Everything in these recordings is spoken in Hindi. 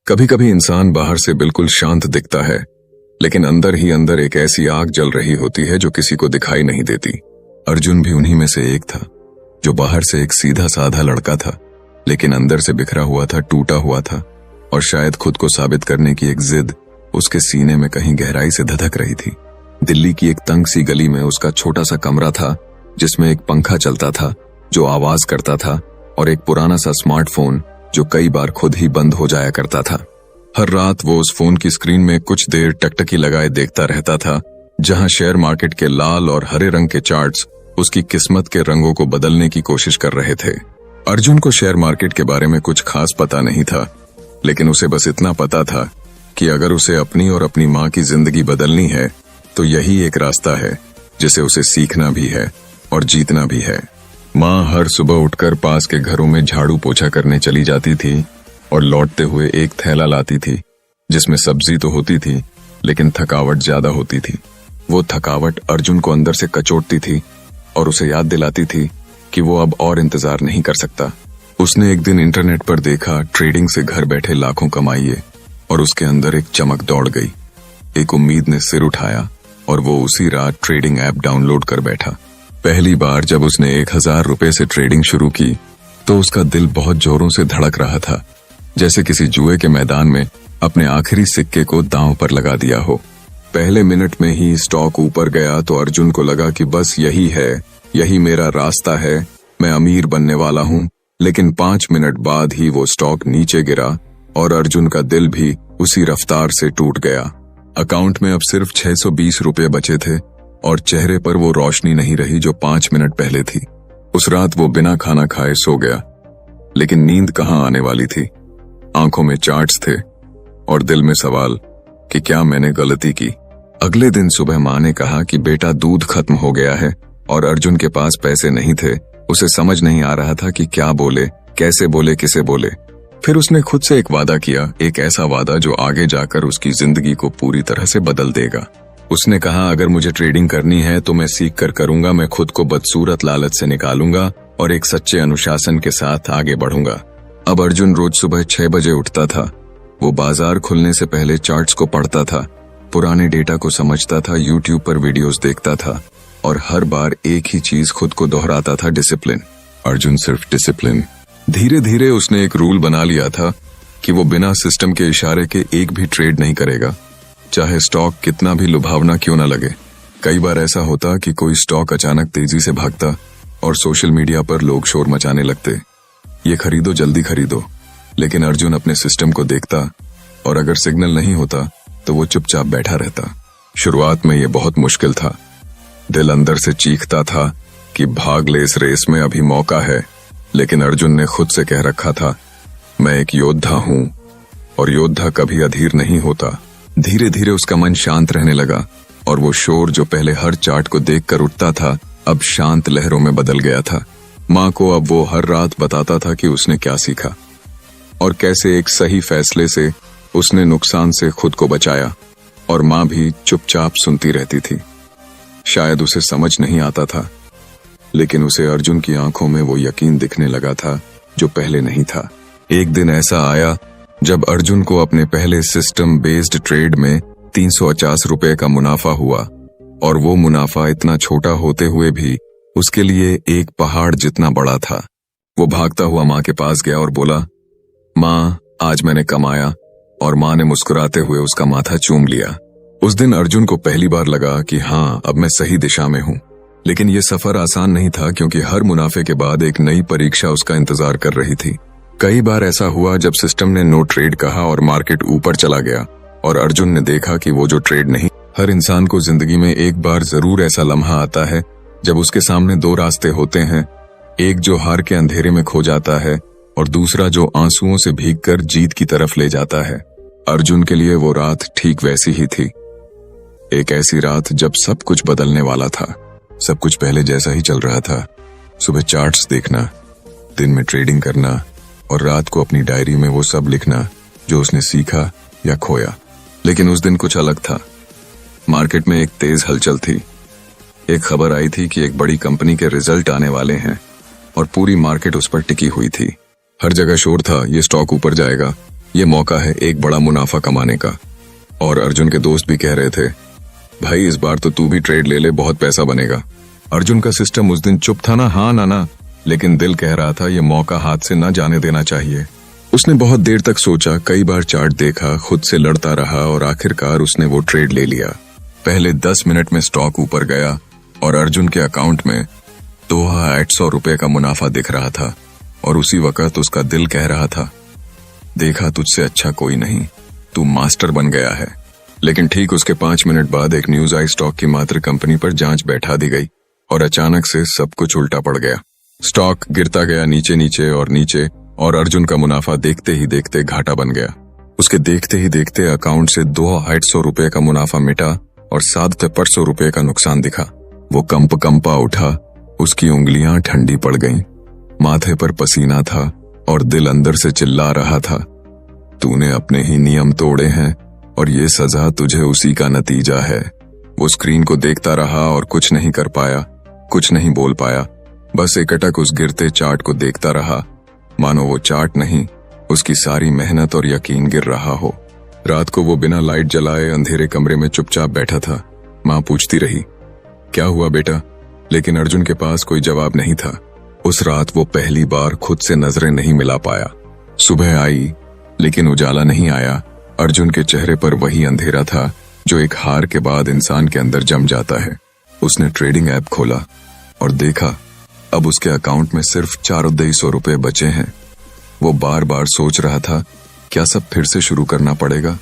कभी कभी इंसान बाहर से बिल्कुल शांत दिखता है, लेकिन अंदर ही अंदर एक ऐसी आग जल रही होती है जो किसी को दिखाई नहीं देती। अर्जुन भी उन्हीं में से एक था, जो बाहर से एक सीधा साधा लड़का था, लेकिन अंदर से बिखरा हुआ था, टूटा हुआ था, और शायद खुद को साबित करने की एक जिद उसके सीने में कहीं गहराई से धधक रही थी। दिल्ली की एक तंग सी गली में उसका छोटा सा कमरा था, जिसमें एक पंखा चलता था जो आवाज करता था, और एक पुराना सा स्मार्टफोन जो कई बार खुद ही बंद हो जाया करता था। हर रात वो उस फोन की स्क्रीन में कुछ देर टकटकी लगाए देखता रहता था, जहां शेयर मार्केट के लाल और हरे रंग के चार्ट्स उसकी किस्मत के रंगों को बदलने की कोशिश कर रहे थे। अर्जुन को शेयर मार्केट के बारे में कुछ खास पता नहीं था, लेकिन उसे बस इतना पता था कि अगर उसे अपनी और अपनी माँ की जिंदगी बदलनी है तो यही एक रास्ता है जिसे उसे सीखना भी है और जीतना भी है। माँ हर सुबह उठकर पास के घरों में झाड़ू पोछा करने चली जाती थी और लौटते हुए एक थैला लाती थी, जिसमें सब्जी तो होती थी लेकिन थकावट ज्यादा होती थी। वो थकावट अर्जुन को अंदर से कचोटती थी और उसे याद दिलाती थी कि वो अब और इंतजार नहीं कर सकता। उसने एक दिन इंटरनेट पर देखा ट्रेडिंग से घर बैठे लाखों कमाइए, और उसके अंदर एक चमक दौड़ गई। एक उम्मीद ने सिर उठाया और वो उसी रात ट्रेडिंग ऐप डाउनलोड कर बैठा। पहली बार जब उसने 1000 रुपए से ट्रेडिंग शुरू की तो उसका दिल बहुत जोरों से धड़क रहा था, जैसे किसी जुए के मैदान में अपने आखिरी सिक्के को दांव पर लगा दिया हो। पहले मिनट में ही स्टॉक ऊपर गया तो अर्जुन को लगा कि बस यही है, यही मेरा रास्ता है, मैं अमीर बनने वाला हूँ। लेकिन 5 मिनट बाद ही वो स्टॉक नीचे गिरा और अर्जुन का दिल भी उसी रफ्तार से टूट गया। अकाउंट में अब सिर्फ 620 रुपए बचे थे और चेहरे पर वो रोशनी नहीं रही जो 5 मिनट पहले थी। उस रात वो बिना खाना खाए सो गया, लेकिन नींद कहाँ आने वाली थी। आंखों में चार्ट्स थे और दिल में सवाल कि क्या मैंने गलती की। अगले दिन सुबह माँ ने कहा कि बेटा दूध खत्म हो गया है, और अर्जुन के पास पैसे नहीं थे। उसे समझ नहीं आ रहा था कि क्या बोले, कैसे बोले, किसे बोले। फिर उसने खुद से एक वादा किया, एक ऐसा वादा जो आगे जाकर उसकी जिंदगी को पूरी तरह से बदल देगा। उसने कहा, अगर मुझे ट्रेडिंग करनी है तो मैं सीख कर करूंगा, मैं खुद को बदसूरत लालच से निकालूंगा और एक सच्चे अनुशासन के साथ आगे बढ़ूंगा। अब अर्जुन रोज सुबह 6 बजे उठता था। वो बाजार खुलने से पहले चार्ट्स को पढ़ता था, पुराने डेटा को समझता था, यूट्यूब पर वीडियोस देखता था, और हर बार एक ही चीज खुद को दोहराता था, डिसिप्लिन। अर्जुन सिर्फ डिसिप्लिन। धीरे धीरे उसने एक रूल बना लिया था कि वो बिना सिस्टम के इशारे के एक भी ट्रेड नहीं करेगा, चाहे स्टॉक कितना भी लुभावना क्यों न लगे। कई बार ऐसा होता कि कोई स्टॉक अचानक तेजी से भागता और सोशल मीडिया पर लोग शोर मचाने लगते, ये खरीदो, जल्दी खरीदो। लेकिन अर्जुन अपने सिस्टम को देखता, और अगर सिग्नल नहीं होता तो वो चुपचाप बैठा रहता। शुरुआत में ये बहुत मुश्किल था। दिल अंदर से चीखता था कि भाग ले इस रेस में, अभी मौका है। लेकिन अर्जुन ने खुद से कह रखा था, मैं एक योद्धा हूं और योद्धा कभी अधीर नहीं होता। धीरे धीरे उसका मन शांत रहने लगा, और वो शोर जो पहले हर चार्ट को देखकर उठता था अब शांत लहरों में बदल गया था। माँ को अब वो हर रात बताता था कि उसने क्या सीखा और कैसे एक सही फैसले से उसने नुकसान से खुद को बचाया, और माँ भी चुपचाप सुनती रहती थी। शायद उसे समझ नहीं आता था, लेकिन उसे अर्जुन की आंखों में वो यकीन दिखने लगा था जो पहले नहीं था। एक दिन ऐसा आया जब अर्जुन को अपने पहले सिस्टम बेस्ड ट्रेड में 350 रुपए का मुनाफा हुआ, और वो मुनाफा इतना छोटा होते हुए भी उसके लिए एक पहाड़ जितना बड़ा था। वो भागता हुआ माँ के पास गया और बोला, माँ, आज मैंने कमाया। और माँ ने मुस्कुराते हुए उसका माथा चूम लिया। उस दिन अर्जुन को पहली बार लगा कि हाँ, अब मैं सही दिशा में हूँ। लेकिन ये सफर आसान नहीं था, क्योंकि हर मुनाफे के बाद एक नई परीक्षा उसका इंतजार कर रही थी। कई बार ऐसा हुआ जब सिस्टम ने नो ट्रेड कहा और मार्केट ऊपर चला गया, और अर्जुन ने देखा कि वो जो ट्रेड नहीं। हर इंसान को जिंदगी में एक बार जरूर ऐसा लम्हा आता है जब उसके सामने 2 रास्ते होते हैं, एक जो हार के अंधेरे में खो जाता है और दूसरा जो आंसुओं से भीगकर जीत की तरफ ले जाता है। अर्जुन के लिए वो रात ठीक वैसी ही थी। एक ऐसी रात जब सब कुछ बदलने वाला था। सब कुछ पहले जैसा ही चल रहा था। सुबह चार्ट्स देखना, दिन में ट्रेडिंग करना, और रात को अपनी डायरी में वो सब लिखना जो उसने सीखा या खोया। लेकिन उस दिन कुछ अलग था। मार्केट में एक तेज हलचल थी। एक खबर आई थी कि एक बड़ी कंपनी के रिजल्ट आने वाले हैं, और पूरी मार्केट उस पर टिकी हुई थी। हर जगह शोर था, ये स्टॉक ऊपर जाएगा, ये मौका है एक बड़ा मुनाफा कमाने का। और अर्जुन के दोस्त भी कह रहे थे, भाई इस बार तो तू भी ट्रेड ले ले, बहुत पैसा बनेगा। अर्जुन का सिस्टम उस दिन चुप था ना, हाँ ना, लेकिन दिल कह रहा था ये मौका हाथ से न जाने देना चाहिए। उसने बहुत देर तक सोचा, कई बार चार्ट देखा, खुद से लड़ता रहा और आखिरकार उसने वो ट्रेड ले लिया। पहले 10 मिनट में स्टॉक ऊपर गया और अर्जुन के अकाउंट में 2800 रुपए का मुनाफा दिख रहा था। और उसी वक्त उसका दिल कह रहा था, देखा तुझसे अच्छा कोई नहीं, तू मास्टर बन गया है। लेकिन ठीक उसके 5 मिनट बाद एक न्यूज आई, स्टॉक की मात्र कंपनी पर जांच बैठा दी गई और अचानक से सब कुछ उल्टा पड़ गया। स्टॉक गिरता गया नीचे और अर्जुन का मुनाफा देखते ही देखते घाटा बन गया। उसके देखते ही देखते अकाउंट से 2800 रुपए का मुनाफा मिटा और 700 रुपए का नुकसान दिखा। वो कंपा उठा, उसकी उंगलियां ठंडी पड़ गईं, माथे पर पसीना था और दिल अंदर से चिल्ला रहा था, तूने अपने ही नियम तोड़े हैं और ये सजा तुझे उसी का नतीजा है। वो स्क्रीन को देखता रहा और कुछ नहीं कर पाया, कुछ नहीं बोल पाया, बस एकटक उस गिरते चार्ट को देखता रहा, मानो वो चार्ट नहीं, उसकी सारी मेहनत और यकीन गिर रहा हो। रात को वो बिना लाइट जलाए अंधेरे कमरे में चुपचाप बैठा था। माँ पूछती रही, क्या हुआ बेटा? लेकिन अर्जुन के पास कोई जवाब नहीं था। उस रात वो पहली बार खुद से नजरें नहीं मिला पाया। सुबह आई लेकिन उजाला नहीं आया। अर्जुन के चेहरे पर वही अंधेरा था जो एक हार के बाद इंसान के अंदर जम जाता है। उसने ट्रेडिंग ऐप खोला और देखा अब उसके अकाउंट में सिर्फ 400 रुपए बचे हैं। वो बार बार सोच रहा था, क्या सब फिर से शुरू करना पड़ेगा?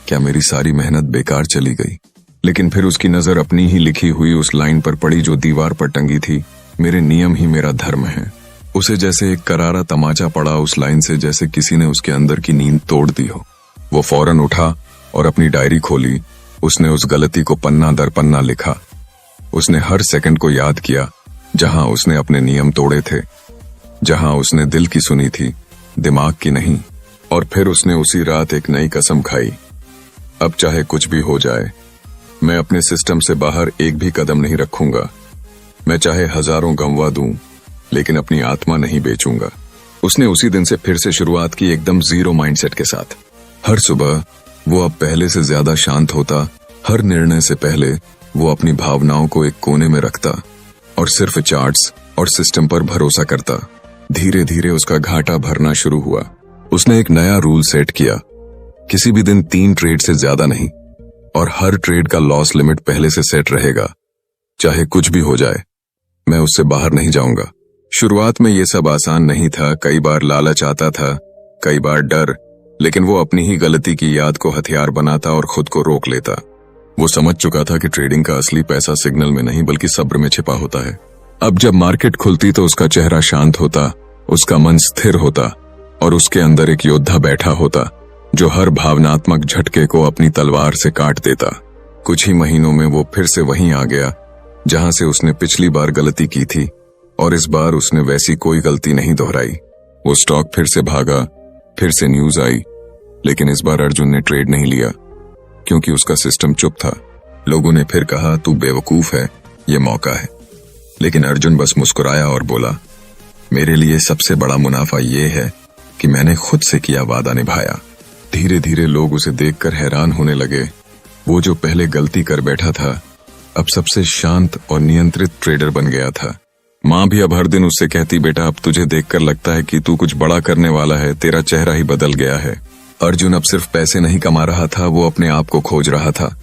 क्या मेरी सारी मेहनत बेकार चली गई? लेकिन फिर उसकी नजर अपनी ही लिखी हुई उस लाइन पर पड़ी जो दीवार पर टंगी थी, मेरे नियम ही मेरा धर्म है। उसे जैसे एक करारा तमाचा पड़ा उस लाइन से, जैसे किसी ने उसके अंदर की नींद तोड़ दी हो। वो फौरन उठा और अपनी डायरी खोली। उसने उस गलती को पन्ना दर पन्ना लिखा। उसने हर सेकंड को याद किया जहां उसने अपने नियम तोड़े थे, जहां उसने दिल की सुनी थी, दिमाग की नहीं। और फिर उसने उसी रात एक नई कसम खाई, अब चाहे कुछ भी हो जाए, मैं अपने सिस्टम से बाहर एक भी कदम नहीं रखूंगा। मैं चाहे हजारों गंवा दूं, लेकिन अपनी आत्मा नहीं बेचूंगा। उसने उसी दिन से फिर से शुरुआत की, एकदम जीरो माइंडसेट के साथ। हर सुबह वो अब पहले से ज्यादा शांत होता। हर निर्णय से पहले वो अपनी भावनाओं को एक कोने में रखता और सिर्फ चार्ट्स और सिस्टम पर भरोसा करता। धीरे धीरे उसका घाटा भरना शुरू हुआ। उसने एक नया रूल सेट किया, किसी भी दिन 3 ट्रेड से ज्यादा नहीं, और हर ट्रेड का लॉस लिमिट पहले से सेट रहेगा। चाहे कुछ भी हो जाए, मैं उससे बाहर नहीं जाऊंगा। शुरुआत में ये सब आसान नहीं था। कई बार लालच आता था, कई बार डर, लेकिन वो अपनी ही गलती की याद को हथियार बनाता और खुद को रोक लेता। वो समझ चुका था कि ट्रेडिंग का असली पैसा सिग्नल में नहीं बल्कि सब्र में छिपा होता है। अब जब मार्केट खुलती तो उसका चेहरा शांत होता, उसका मन स्थिर होता और उसके अंदर एक योद्धा बैठा होता जो हर भावनात्मक झटके को अपनी तलवार से काट देता। कुछ ही महीनों में वो फिर से वहीं आ गया जहां से उसने पिछली बार गलती की थी, और इस बार उसने वैसी कोई गलती नहीं दोहराई। वो स्टॉक फिर से भागा, फिर से न्यूज आई, लेकिन इस बार अर्जुन ने ट्रेड नहीं लिया क्योंकि उसका सिस्टम चुप था। लोगों ने फिर कहा, तू बेवकूफ है, ये मौका है। लेकिन अर्जुन बस मुस्कुराया और बोला, मेरे लिए सबसे बड़ा मुनाफा ये है कि मैंने खुद से किया वादा निभाया। धीरे धीरे लोग उसे देखकर हैरान होने लगे। वो जो पहले गलती कर बैठा था, अब सबसे शांत और नियंत्रित ट्रेडर बन गया था। माँ भी अब हर दिन उससे कहती, बेटा अब तुझे देखकर लगता है कि तू कुछ बड़ा करने वाला है, तेरा चेहरा ही बदल गया है। अर्जुन अब सिर्फ पैसे नहीं कमा रहा था, वो अपने आप को खोज रहा था।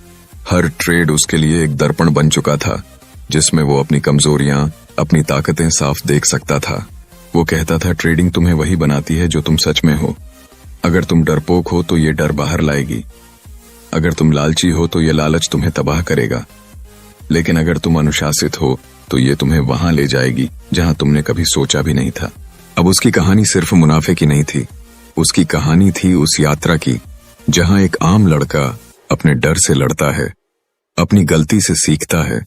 हर ट्रेड उसके लिए एक दर्पण बन चुका था जिसमें वो अपनी कमजोरियां, अपनी ताकतें साफ देख सकता था। वो कहता था, ट्रेडिंग तुम्हें वही बनाती है जो तुम सच में हो। अगर तुम डरपोक हो तो ये डर बाहर लाएगी, अगर तुम लालची हो तो ये लालच तुम्हें तबाह करेगा, लेकिन अगर तुम अनुशासित हो तो ये तुम्हें वहां ले जाएगी जहां तुमने कभी सोचा भी नहीं था। अब उसकी कहानी सिर्फ मुनाफे की नहीं थी, उसकी कहानी थी उस यात्रा की जहां एक आम लड़का अपने डर से लड़ता है, अपनी गलती से सीखता है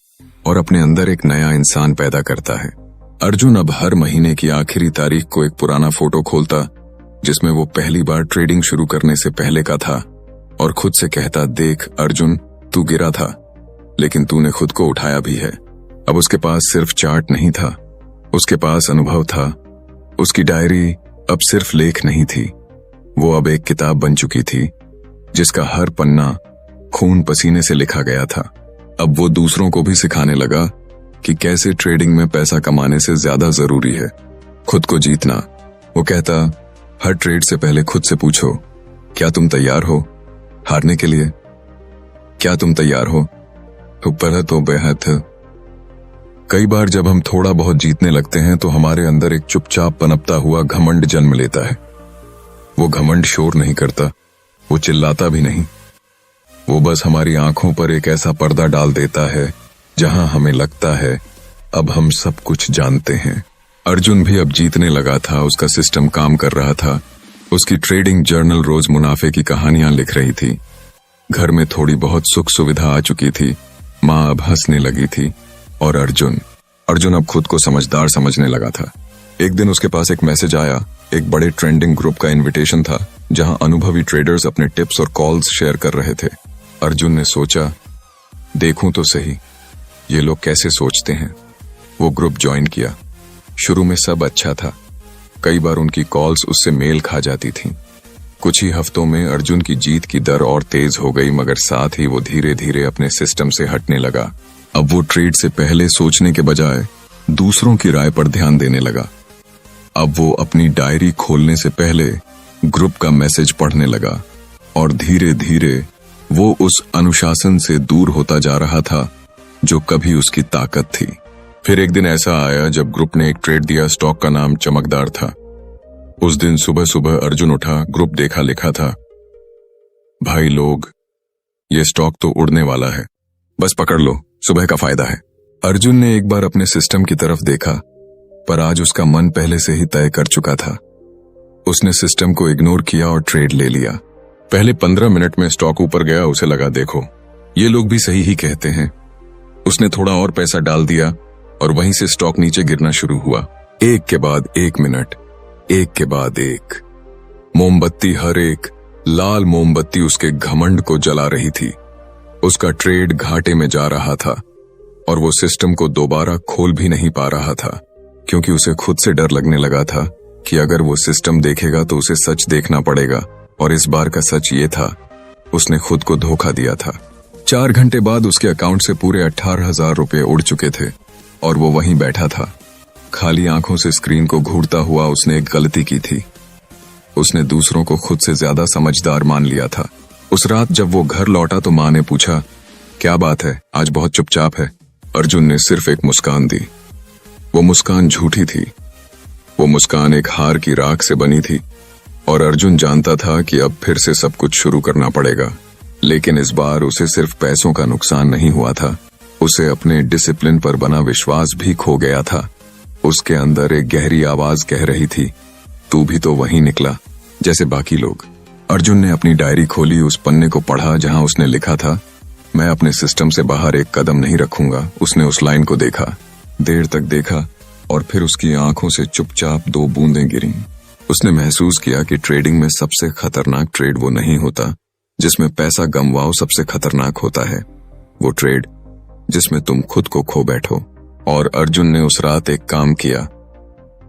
और अपने अंदर एक नया इंसान पैदा करता है। अर्जुन अब हर महीने की आखिरी तारीख को एक पुराना फोटो खोलता जिसमें वो पहली बार ट्रेडिंग शुरू करने से पहले का था, और खुद से कहता, देख अर्जुन, तू गिरा था लेकिन तूने खुद को उठाया भी है। अब उसके पास सिर्फ चार्ट नहीं था, उसके पास अनुभव था। उसकी डायरी अब सिर्फ लेख नहीं थी, वो अब एक किताब बन चुकी थी जिसका हर पन्ना खून पसीने से लिखा गया था। अब वो दूसरों को भी सिखाने लगा कि कैसे ट्रेडिंग में पैसा कमाने से ज्यादा जरूरी है खुद को जीतना। वो कहता, हर ट्रेड से पहले खुद से पूछो, क्या तुम तैयार हो हारने के लिए? क्या तुम तैयार हो? तो बेहद। कई बार जब हम थोड़ा बहुत जीतने लगते हैं तो हमारे अंदर एक चुपचाप पनपता हुआ घमंड जन्म लेता है। वो घमंड शोर नहीं करता, वो चिल्लाता भी नहीं, वो बस हमारी आंखों पर एक ऐसा पर्दा डाल देता है जहां हमें लगता है अब हम सब कुछ जानते हैं। अर्जुन भी अब जीतने लगा था, उसका सिस्टम काम कर रहा था। उसकी ट्रेडिंग जर्नल रोज मुनाफे की कहानियां लिख रही थी। घर में थोड़ी बहुत सुख सुविधा आ चुकी थी, माँ अब हंसने लगी थी और अर्जुन अब खुद को समझदार समझने लगा था। एक दिन उसके पास एक मैसेज आया, एक बड़े ट्रेंडिंग ग्रुप का इनविटेशन था जहां अनुभवी ट्रेडर्स अपने टिप्स और कॉल्स शेयर कर रहे थे। अर्जुन ने सोचा, देखूं तो सही ये लोग कैसे सोचते हैं। वो ग्रुप ज्वाइन किया। शुरू में सब अच्छा था, कई बार उनकी कॉल्स उससे मेल खा जाती थीं। कुछ ही हफ्तों में अर्जुन की जीत की दर और तेज हो गई, मगर साथ ही वो धीरे धीरे अपने सिस्टम से हटने लगा। अब वो ट्रेड से पहले सोचने के बजाय दूसरों की राय पर ध्यान देने लगा। अब वो अपनी डायरी खोलने से पहले ग्रुप का मैसेज पढ़ने लगा और धीरे धीरे वो उस अनुशासन से दूर होता जा रहा था जो कभी उसकी ताकत थी। फिर एक दिन ऐसा आया जब ग्रुप ने एक ट्रेड दिया, स्टॉक का नाम चमकदार था। उस दिन सुबह सुबह अर्जुन उठा, ग्रुप देखा, लिखा था, भाई लोग ये स्टॉक तो उड़ने वाला है, बस पकड़ लो, सुबह का फायदा है। अर्जुन ने एक बार अपने सिस्टम की तरफ देखा, पर आज उसका मन पहले से ही तय कर चुका था। उसने सिस्टम को इग्नोर किया और ट्रेड ले लिया। पहले 15 मिनट में स्टॉक ऊपर गया, उसे लगा देखो ये लोग भी सही ही कहते हैं। उसने थोड़ा और पैसा डाल दिया और वहीं से स्टॉक नीचे गिरना शुरू हुआ। एक के बाद एक मिनट, एक के बाद एक मोमबत्ती, हर एक लाल मोमबत्ती उसके घमंड को जला रही थी। उसका ट्रेड घाटे में जा रहा था और वो सिस्टम को दोबारा खोल भी नहीं पा रहा था, क्योंकि उसे खुद से डर लगने लगा था कि अगर वो सिस्टम देखेगा तो उसे सच देखना पड़ेगा। और इस बार का सच ये था, उसने खुद को धोखा दिया था। 4 घंटे बाद उसके अकाउंट से पूरे 18,000 रुपए उड़ चुके थे और वो वहीं बैठा था। खाली आंखों से स्क्रीन को घूरता हुआ उसने एक गलती की थी। उसने दूसरों को खुद से ज्यादा समझदार मान लिया था। उस रात जब वो घर लौटा तो माँ ने पूछा, क्या बात है, आज बहुत चुपचाप है? अर्जुन ने सिर्फ एक मुस्कान दी। वो मुस्कान झूठी थी, वो मुस्कान एक हार की राख से बनी थी और अर्जुन जानता था कि अब फिर से सब कुछ शुरू करना पड़ेगा। लेकिन इस बार उसे सिर्फ पैसों का नुकसान नहीं हुआ था, उसे अपने डिसिप्लिन पर बना विश्वास भी खो गया था। उसके अंदर एक गहरी आवाज कह रही थी, तू भी तो वहीं निकला जैसे बाकी लोग। अर्जुन ने अपनी डायरी खोली, उस पन्ने को पढ़ा जहां उसने लिखा था, मैं अपने सिस्टम से बाहर एक कदम नहीं रखूंगा। उसने उस लाइन को देखा, देर तक देखा और फिर उसकी आंखों से चुपचाप 2 बूंदें गिरीं। उसने महसूस किया कि ट्रेडिंग में सबसे खतरनाक ट्रेड वो नहीं होता जिसमें पैसा गंवाओ, सबसे खतरनाक होता है वो ट्रेड जिसमें तुम खुद को खो बैठो। और अर्जुन ने उस रात एक काम किया,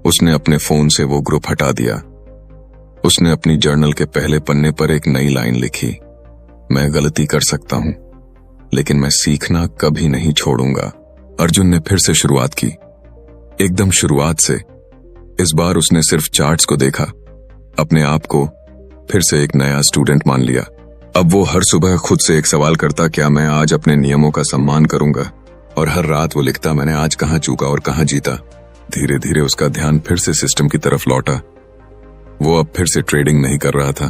उसने अपने फोन से वो ग्रुप हटा दिया। उसने अपनी जर्नल के पहले पन्ने पर एक नई लाइन लिखी, मैं गलती कर सकता हूं लेकिन मैं सीखना कभी नहीं छोड़ूंगा। अर्जुन ने फिर से शुरुआत की, एकदम शुरुआत से। इस बार उसने सिर्फ चार्ट्स को देखा, अपने आप को फिर से एक नया स्टूडेंट मान लिया। अब वो हर सुबह खुद से एक सवाल करता, क्या मैं आज अपने नियमों का सम्मान करूंगा? और हर रात वो लिखता, मैंने आज कहां चूका और कहां जीता। धीरे धीरे उसका ध्यान फिर से सिस्टम की तरफ लौटा। वो अब फिर से ट्रेडिंग नहीं कर रहा था,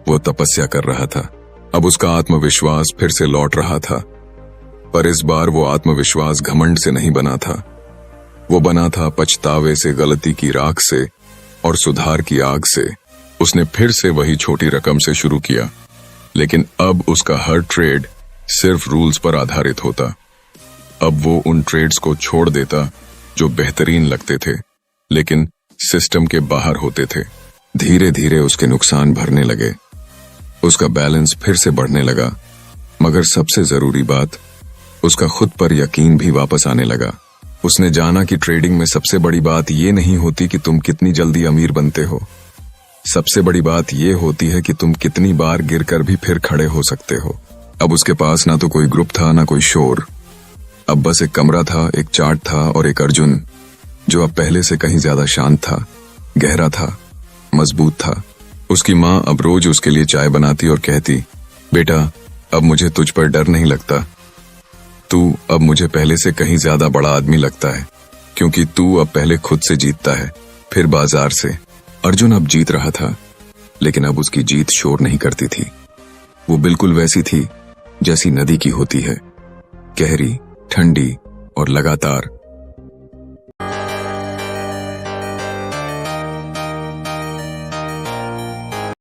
वो तपस्या कर रहा था। अब उसका आत्मविश्वास फिर से लौट रहा था, पर इस बार वो आत्मविश्वास घमंड से नहीं बना था, वो बना था पछतावे से, गलती की राख से और सुधार की आग से। उसने फिर से वही छोटी रकम से शुरू किया, लेकिन अब उसका हर ट्रेड सिर्फ रूल्स पर आधारित होता। अब वो उन ट्रेड्स को छोड़ देता जो बेहतरीन लगते थे लेकिन सिस्टम के बाहर होते थे। धीरे धीरे उसके नुकसान भरने लगे, उसका बैलेंस फिर से बढ़ने लगा, मगर सबसे जरूरी बात, उसका खुद पर यकीन भी वापस आने लगा। उसने जाना कि ट्रेडिंग में सबसे बड़ी बात ये नहीं होती कि तुम कितनी जल्दी अमीर बनते हो, सबसे बड़ी बात यह होती है कि तुम कितनी बार गिरकर भी फिर खड़े हो सकते हो। अब उसके पास ना तो कोई ग्रुप था, ना कोई शोर। अब बस एक कमरा था, एक चार्ट था और एक अर्जुन, जो अब पहले से कहीं ज्यादा शांत था, गहरा था, मजबूत था। उसकी माँ अब रोज उसके लिए चाय बनाती और कहती, बेटा अब मुझे तुझ पर डर नहीं लगता। तू अब मुझे पहले से कहीं ज्यादा बड़ा आदमी लगता है, क्योंकि तू अब पहले खुद से जीतता है, फिर बाजार से। अर्जुन अब जीत रहा था, लेकिन अब उसकी जीत शोर नहीं करती थी। वो बिल्कुल वैसी थी जैसी नदी की होती है, गहरी, ठंडी और लगातार।